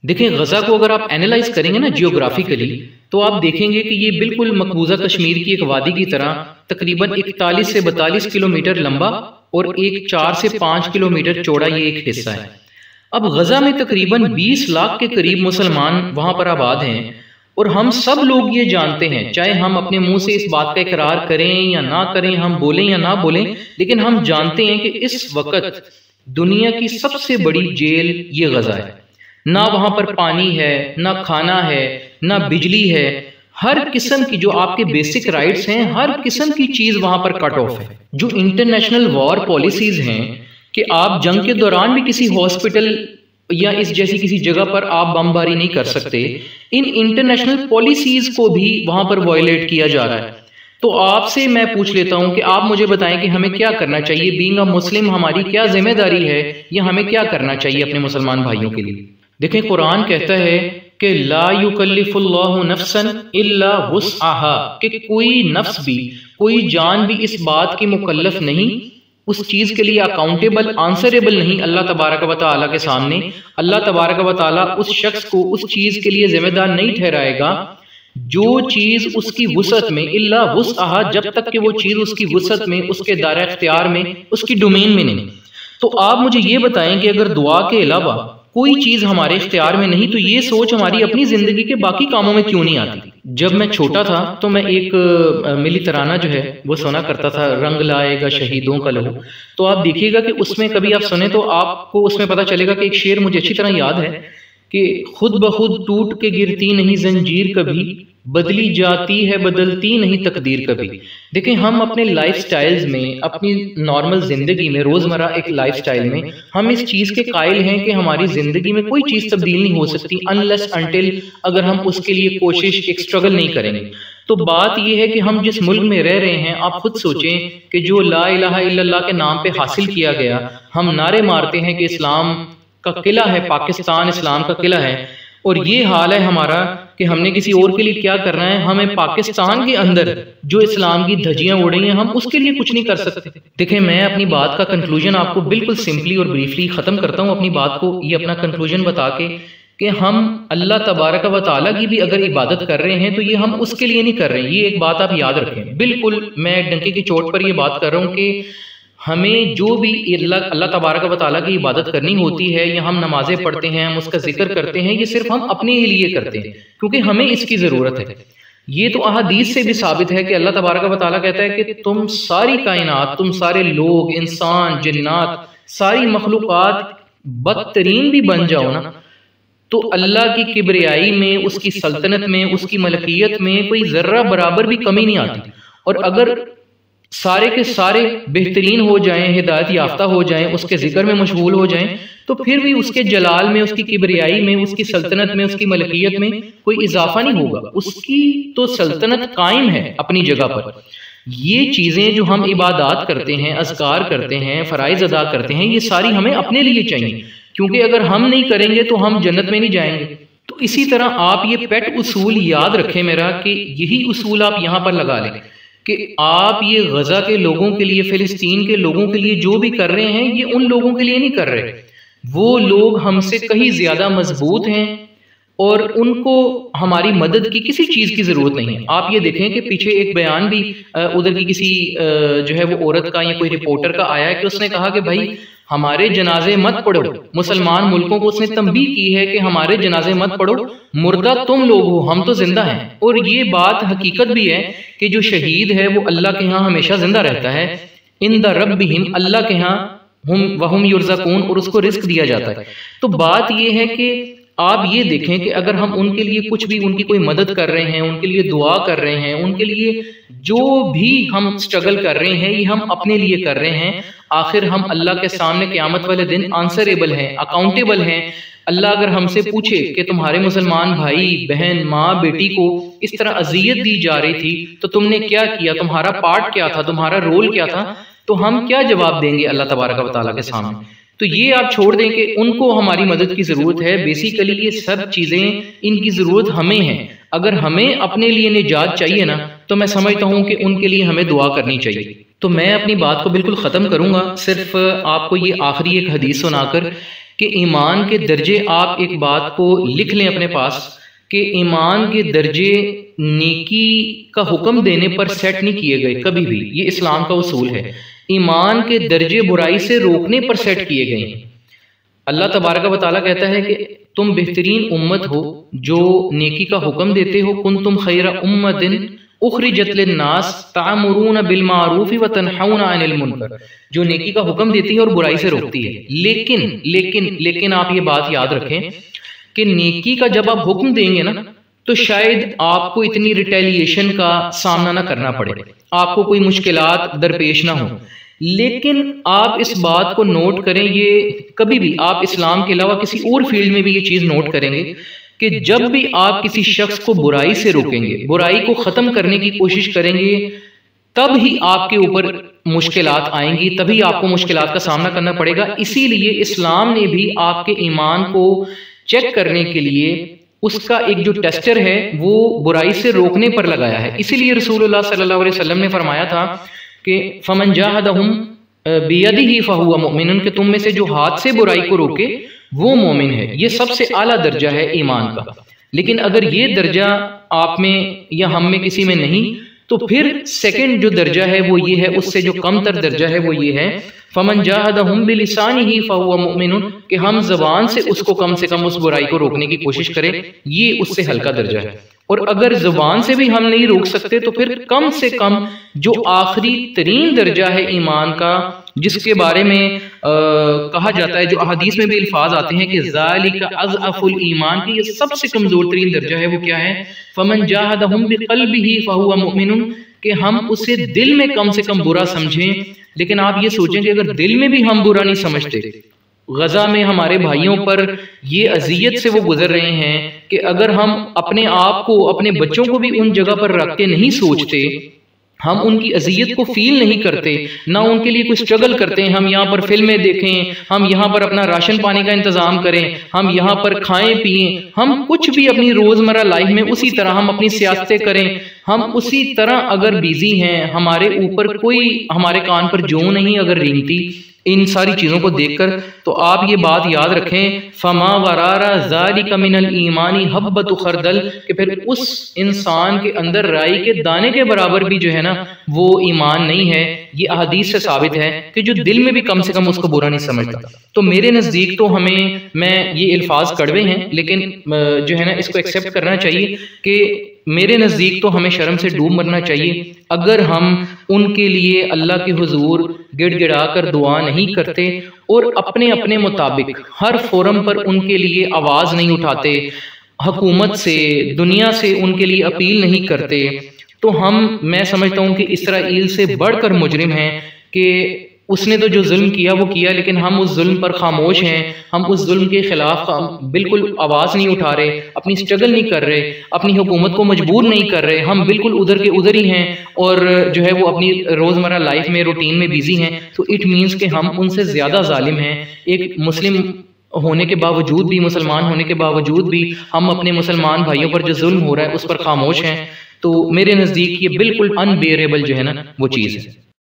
دیکھیں غزہ کو اگر آپ اینالائز کریں گے نا جیوگرافیکلی تو آپ دیکھیں گے کہ یہ بالکل مقبوضہ کشمیر کی ایک وادی کی طرح تقریباً 41 سے 42 کلومیٹر لمبا اور ایک 4 سے 5 کلومیٹر چوڑا یہ ایک حصہ ہے۔ اب غزہ میں تقریباً 20 لاکھ کے قریب مسلمان وہاں پر آباد ہیں، اور ہم سب لوگ یہ جانتے ہیں، چاہے ہم اپنے منہ سے اس بات کا اقرار کریں یا نہ کریں، ہم بولیں یا نہ بولیں، لیکن ہم جانتے ہیں کہ اس وقت دنیا کی سب سے بڑی جیل یہ غزہ ہے۔ نہ وہاں پر پانی ہے، نہ کھانا ہے، نہ بجلی ہے، ہر قسم کی جو آپ کے بیسک رائٹس ہیں، ہر قسم کی چیز وہاں پر کٹ آف ہے۔ جو انٹرنیشنل وار پالیسیز ہیں کہ آپ جنگ کے دوران بھی کسی ہاسپٹل یا اس جیسی کسی جگہ پر آپ بمباری نہیں کر سکتے، ان انٹرنیشنل پالیسیز کو بھی وہاں پر وائلیٹ کیا جا رہا ہے۔ تو آپ سے میں پوچھ لیتا ہوں کہ آپ مجھے بتائیں کہ ہمیں کیا کرنا چاہیے، بینگ اے مسلم ہماری کیا ذمہ داری ہے، یا ہمیں کیا کرنا چاہیے اپنے مسلمان بھائیوں کے لیے۔ دیکھیں قرآن کہتا ہے کہ لا یکلف اللہ نفسا الا وسعها، کہ کوئی نفس بھی، کوئی جان بھی اس بات کی مکلف نہیں، اس چیز کے لیے اکاؤنٹیبل، آنسریبل نہیں اللہ تبارک و تعالیٰ کے سامنے۔ اللہ تبارک و تعالیٰ اس شخص کو اس چیز کے لیے ذمہ دار نہیں ٹھہرائے گا جو چیز اس کی وسعت میں، الا وسعها، جب تک کہ وہ چیز اس کی وسعت میں، اس کے دائرہ اختیار میں، اس کی ڈومین میں نہیں۔ تو آپ مجھے یہ بتائیں کہ اگر دعا کے علاوہ کوئی چیز ہمارے اختیار میں نہیں تو یہ سوچ ہماری اپنی زندگی کے باقی کاموں میں کیوں نہیں آتی؟ جب میں چھوٹا تھا تو میں ایک ملی ترانہ جو ہے وہ سنا کرتا تھا، رنگ لائے گا شہیدوں کا لہو۔ تو آپ دیکھیے گا کہ اس میں کبھی آپ سنیں تو آپ کو اس میں پتا چلے گا کہ ایک شعر مجھے اچھی طرح یاد ہے کہ خود بخود ٹوٹ کے گرتی نہیں زنجیر کبھی، بدلی جاتی ہے بدلتی نہیں تقدیر کبھی۔ دیکھیں ہم اپنے لائف سٹائلز میں، اپنی نارمل زندگی میں، روزمرہ ایک لائف سٹائل میں ہم اس چیز کے قائل ہیں کہ ہماری زندگی میں کوئی چیز تبدیل نہیں ہو سکتی unless until اگر ہم اس کے لیے کوشش، ایک سٹرگل نہیں کریں گے۔ تو بات یہ ہے کہ ہم جس ملک میں رہ رہے ہیں، آپ خود سوچیں کہ جو لا الہ الا اللہ کے نام پہ حاصل کیا گیا، ہم نعرے مارتے ہیں کہ اسلام کا قلعہ ہے، پاکستان اسلام کا قلعہ ہے، اور یہ حال ہے ہمارا کہ ہم نے کسی اور کے لیے کیا کرنا ہے، ہمیں پاکستان کے اندر جو اسلام کی دھجیاں اڑ رہی ہیں ہم اس کے لیے کچھ نہیں کر سکتے۔ دیکھیں میں اپنی بات کا کنکلوژن آپ کو بالکل سمپلی اور بریفلی ختم کرتا ہوں اپنی بات کو یہ اپنا کنکلوژن بتا کے کہ ہم اللہ تبارک و تعالیٰ کی بھی اگر عبادت کر رہے ہیں تو یہ ہم اس کے لیے نہیں کر رہے ہیں۔ یہ ایک بات آپ یاد رکھیں، بالکل میں ڈنکے کی چوٹ پر یہ بات کر رہا ہوں کہ ہمیں جو بھی اللہ تبارک و تعالیٰ کی عبادت کرنی ہوتی ہے، یا ہم نمازیں پڑھتے ہیں، ہم اس کا ذکر کرتے ہیں، یہ صرف ہم اپنے ہی لیے کرتے ہیں کیونکہ ہمیں اس کی ضرورت ہے۔ یہ تو احادیث سے بھی ثابت ہے کہ اللہ تبارک و تعالیٰ کہتا ہے کہ تم ساری کائنات، تم سارے لوگ، انسان، جنات، ساری مخلوقات بدترین بھی بن جاؤ نا تو اللہ کی کبریائی میں، اس کی سلطنت میں، اس کی ملکیت میں کوئی ذرہ برابر بھی کمی نہیں آتی۔ اور اگر سارے کے سارے بہترین ہو جائیں، ہدایت یافتہ ہو جائیں، اس کے ذکر میں مشغول ہو جائیں، تو پھر بھی اس کے جلال میں، اس کی کبریائی میں، اس کی سلطنت میں، اس کی ملکیت میں کوئی اضافہ نہیں ہوگا۔ اس کی تو سلطنت قائم ہے اپنی جگہ پر۔ یہ چیزیں جو ہم عبادات کرتے ہیں، اذکار کرتے ہیں، فرائض ادا کرتے ہیں، یہ ساری ہمیں اپنے لیے چاہیے، کیونکہ اگر ہم نہیں کریں گے تو ہم جنت میں نہیں جائیں گے۔ تو اسی طرح آپ یہ پیٹ اصول یاد رکھیں میرا، کہ یہی اصول آپ یہاں پر لگا لیں کہ آپ یہ غزہ کے لوگوں کے لیے، فلسطین کے لوگوں کے لیے جو بھی کر رہے ہیں، یہ ان لوگوں کے لیے نہیں کر رہے۔ وہ لوگ ہم سے کہیں زیادہ مضبوط ہیں اور ان کو ہماری مدد کی کسی چیز کی ضرورت نہیں ہے۔ آپ یہ دیکھیں کہ پیچھے ایک بیان بھی ادھر کی کسی جو ہے وہ عورت کا یا کوئی رپورٹر کا آیا ہے کہ اس نے کہا کہ بھائی ہمارے جنازے مت پڑھو۔ مسلمان ملکوں کو اس نے تنبیہ کی ہے کہ ہمارے جنازے مت پڑھو، مردہ تم لوگ ہو، ہم تو زندہ ہیں۔ اور یہ بات حقیقت بھی ہے کہ جو شہید ہے وہ اللہ کے ہاں ہمیشہ زندہ رہتا ہے، عند ربہم، اللہ کے ہاں، ہم وہم یرزقون، اور اس کو رزق دیا جاتا ہے۔ تو بات یہ ہے کہ آپ یہ دیکھیں کہ اگر ہم ان کے لیے کچھ بھی، ان کی کوئی مدد کر رہے ہیں، ان کے لیے دعا کر رہے ہیں، ان کے لیے جو بھی ہم سٹرگل کر رہے ہیں، یہ ہم اپنے لیے کر رہے ہیں، آخر ہم اللہ کے سامنے قیامت والے دن آنسریبل ہیں، اکاؤنٹیبل ہیں۔ اللہ اگر ہم سے پوچھے کہ تمہارے مسلمان بھائی بہن، ماں بیٹی کو اس طرح اذیت دی جا رہی تھی تو تم نے کیا کیا، تمہارا پارٹ کیا تھا، تمہارا رول کیا تھا، تو ہم کیا جواب دیں گے اللہ تبارک و تعالیٰ کے سامنے؟ تو یہ آپ چھوڑ دیں کہ ان کو ہماری مدد کی ضرورت ہے۔ بیسیکلی یہ سب چیزیں ان کی ضرورت ہمیں ہے۔ اگر ہمیں اپنے لیے نجات چاہیے نا تو میں سمجھتا ہوں کہ ان کے لیے ہمیں دعا کرنی چاہیے۔ تو میں اپنی بات کو بالکل ختم کروں گا صرف آپ کو یہ آخری ایک حدیث سنا کر کہ ایمان کے درجے، آپ ایک بات کو لکھ لیں اپنے پاس کہ ایمان کے درجے نیکی کا حکم دینے پر سیٹ نہیں کیے گئے کبھی بھی، یہ اسلام کا اصول ہے۔ ایمان کے درجے برائی سے روکنے پر سیٹ کیے گئے ہیں۔ اللہ تبارک و تعالیٰ کہتا ہے کہ تم بہترین امت ہو جو نیکی کا حکم دیتے ہو، کنتم خیر امت اخرجت للناس تعمرون بالمعروف وتنہون عن المنکر، جو نیکی کا حکم دیتی ہے اور برائی سے روکتی ہے۔ لیکن آپ یہ بات یاد رکھیں کہ نیکی کا جب آپ حکم دیں گے نا تو شاید آپ کو اتنی ریٹیلیشن کا سامنا نہ کرنا پڑے، آپ کو کوئی مشکلات درپیش نہ ہوں، لیکن آپ اس بات کو نوٹ کریں، یہ کبھی بھی آپ اسلام کے علاوہ کسی اور فیلڈ میں بھی یہ چیز نوٹ کریں گے کہ جب بھی آپ کسی شخص کو برائی سے روکیں گے، برائی کو ختم کرنے کی کوشش کریں گے، تب ہی آپ کے اوپر مشکلات آئیں گی، تبھی آپ کو مشکلات کا سامنا کرنا پڑے گا۔ اسی لیے اسلام نے بھی آپ کے ایمان کو چیک کرنے کے لیے اس کا ایک جو ٹیسٹر ہے وہ برائی سے روکنے پر لگایا ہے۔ اسی لیے رسول اللہ صلی اللہ علیہ وسلم نے فرمایا تھا کہ فمن جاہدہم بیدہ فہو مؤمن، کہ تم میں سے جو ہاتھ سے برائی کو روکے وہ مومن ہے۔ یہ سب سے اعلیٰ درجہ ہے ایمان کا۔ لیکن اگر یہ درجہ آپ میں یا ہم میں کسی میں نہیں تو پھر سیکنڈ جو درجہ ہے وہ یہ ہے، اس سے جو کم تر درجہ ہے وہ یہ ہے فمن جاہدہم بلسانہ فہو مؤمن، کہ ہم زبان سے اس کو کم اس برائی کو روکنے کی کوشش کریں، یہ اس سے ہلکا درجہ ہے۔ اور اگر زبان سے بھی ہم نہیں روک سکتے تو پھر کم سے کم جو آخری ترین درجہ ہے ایمان کا، جس کے بارے میں کہا جاتا ہے، جو احادیث میں بھی الفاظ آتے ہیں کہ ذالک اضعف الایمان، کہ یہ سب سے کمزور ترین درجہ ہے، وہ کیا ہے؟ فمن جاہدہم بقلبہ فہو مؤمن، کہ ہم اسے دل میں کم سے کم برا سمجھیں۔ لیکن آپ یہ سوچیں کہ اگر دل میں بھی ہم برا نہیں سمجھتے، غزہ میں ہمارے بھائیوں پر یہ اذیت سے وہ گزر رہے ہیں کہ اگر ہم اپنے آپ کو، اپنے بچوں کو بھی ان جگہ پر رکھ کے نہیں سوچتے، ہم ان کی اذیت کو فیل نہیں کرتے، نہ ان کے لیے کوئی سٹرگل کرتے ہیں، ہم یہاں پر فلمیں دیکھیں، ہم یہاں پر اپنا راشن پانی کا انتظام کریں، ہم یہاں پر کھائیں پیئیں، ہم کچھ بھی اپنی روزمرہ لائف میں اسی طرح ہم اپنی سیاستیں کریں، ہم اسی طرح اگر بیزی ہیں، ہمارے اوپر کوئی ہمارے کان پر جوں نہیں اگر رینگتی ان ساری چیزوں کو دیکھ کر، تو آپ یہ بات یاد رکھیں فما ورار ذالک من الایمان حبۃ خردل، کہ پھر اس انسان کے اندر رائی کے دانے کے برابر بھی جو ہے نا وہ ایمان نہیں ہے۔ یہ احادیث سے ثابت ہے کہ جو دل میں بھی کم سے کم اس کو برا نہیں سمجھتا۔ تو میرے نزدیک تو ہمیں، میں یہ الفاظ کڑوے ہیں لیکن جو ہے نا اس کو ایکسیپٹ کرنا چاہیے کہ میرے نزدیک تو ہمیں شرم سے ڈوب مرنا چاہیے اگر ہم ان کے لیے اللہ کے حضور گڑ گڑا کر دعا نہیں کرتے اور اپنے اپنے مطابق ہر فورم پر ان کے لیے آواز نہیں اٹھاتے، حکومت سے، دنیا سے ان کے لیے اپیل نہیں کرتے، تو میں سمجھتا ہوں کہ اسرائیل سے بڑھ کر مجرم ہیں کہ اس نے تو جو ظلم کیا وہ کیا، لیکن ہم اس ظلم پر خاموش ہیں، ہم اس ظلم کے خلاف بالکل آواز نہیں اٹھا رہے، اپنی سٹرگل نہیں کر رہے، اپنی حکومت کو مجبور نہیں کر رہے، ہم بالکل ادھر کے ادھر ہی ہیں اور جو ہے وہ اپنی روزمرہ لائف میں، روٹین میں بیزی ہیں۔ تو اٹ مینس کہ ہم ان سے زیادہ ظالم ہیں۔ ایک مسلم ہونے کے باوجود بھی، مسلمان ہونے کے باوجود بھی ہم اپنے مسلمان بھائیوں پر جو ظلم ہو رہا ہے اس پر خاموش ہیں۔ تو میرے نزدیک یہ بالکل انبیئریبل جو ہے نا وہ چیز ہے۔